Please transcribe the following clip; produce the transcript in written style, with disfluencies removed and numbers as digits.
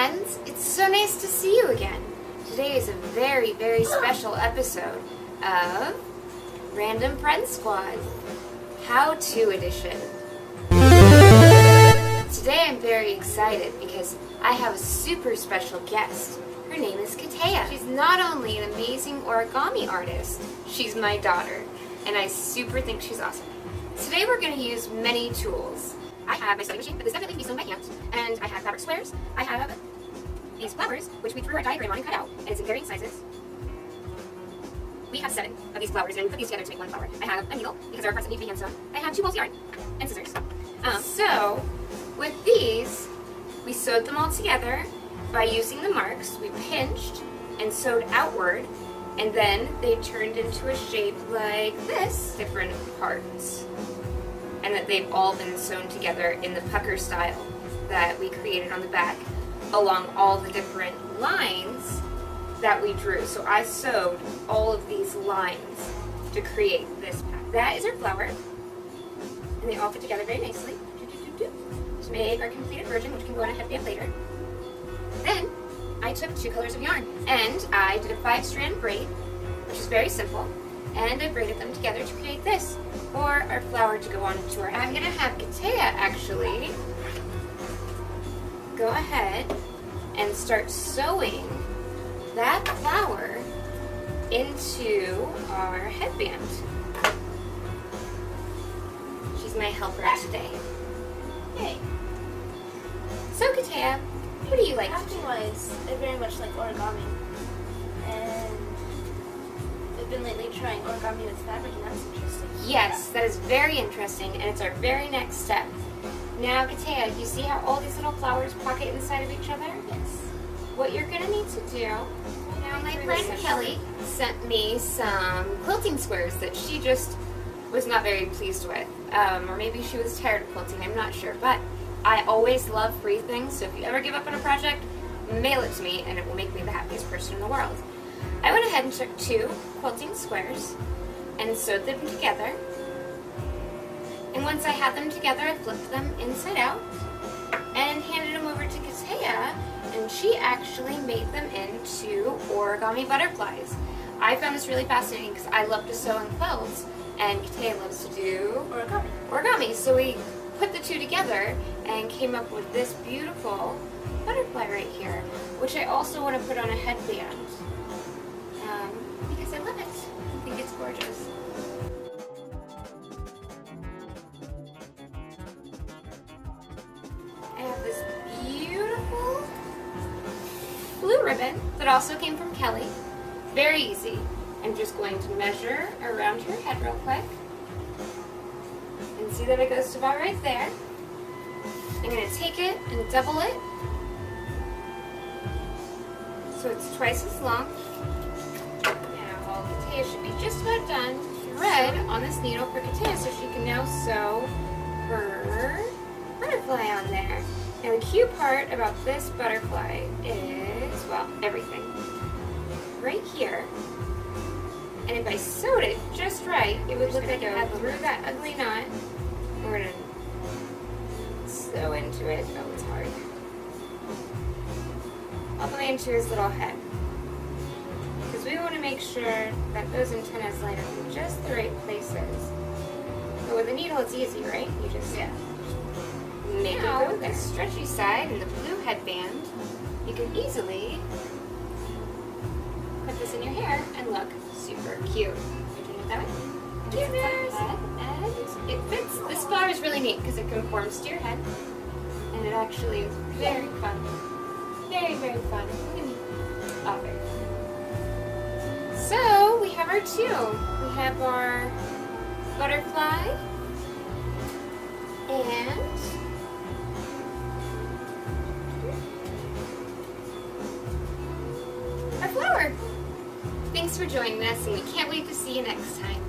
friends, it's so nice to see you again. Today is a very, very special episode of Random Friend Squad How-To Edition. Today I'm very excited because I have a super special guest. Her name is Katea. She's not only an amazing origami artist, she's my daughter, and I super think she's awesome. Today we're going to use many tools. I have my sewing machine, but this definitely can be sewn by hand, and I have fabric squares. I have these flowers, which we drew our diagram on and cut out, and it's in varying sizes. We have 7 of these flowers, and we put these together to make one flower. I have a needle, because there are parts that need to be hand sewn. I have 2 balls of yarn, and scissors. So, with these, we sewed them all together by using the marks. We pinched and sewed outward, and then they turned into a shape like this, different parts. And that they've all been sewn together in the pucker style that we created on the back along all the different lines that we drew. So I sewed all of these lines to create this pattern. That is our flower, and they all fit together very nicely to make our completed version, which can go on a headband later. Then I took 2 colors of yarn, and I did a 5-strand braid, which is very simple, and I braided them together to create this, or our flower to go on to our. I'm going to have Katea actually go ahead and start sewing that flower into our headband. She's my helper today. Hey. So Katea, what do you like? Crafting-wise, I very much like origami, and I've been lately trying origami with fabric, and that's interesting. Yes, that is very interesting, and it's our very next step. Now, Katea, you see how all these little flowers pocket inside of each other? Yes. What you're going to need to do, now my friend Kelly sent me some quilting squares that she just was not very pleased with. Or maybe she was tired of quilting, I'm not sure. But I always love free things, so if you ever give up on a project, mail it to me, and it will make me the happiest person in the world. I went ahead and took 2 quilting squares and sewed them together. And once I had them together, I flipped them inside out and handed them over to Katea, and she actually made them into origami butterflies. I found this really fascinating because I love to sew on quilts, and Katea loves to do origami. So we put the 2 together and came up with this beautiful butterfly right here, which I also want to put on a headband. Because I love it. I think it's gorgeous. I have this beautiful blue ribbon that also came from Kelly. Very easy. I'm just going to measure around her head real quick. And see that it goes to about right there. I'm going to take it and double it, so it's twice as long. Now, Katea should be just about done. Thread on this needle for Katea so she can now sew her butterfly on there. Now the cute part about this butterfly is, well, everything. Right here. And if I sewed it just right, it would look like it had through that ugly knot. We're going to sew into it. Oh, it's hard. All the way into his little head. Because we want to make sure that those antennas line up in just the right places. But with a needle, it's easy, right? You just make it go with the stretchy side and the blue headband. You can easily put this in your hair and look super cute. You're doing it that way? Cuteness! And it fits. This flower is really neat because it conforms to your head. And it actually is very fun. Very, very fun. Look at me. Oh, very fun. So, we have our 2. We have our butterfly and our flower. Thanks for joining us, and we can't wait to see you next time.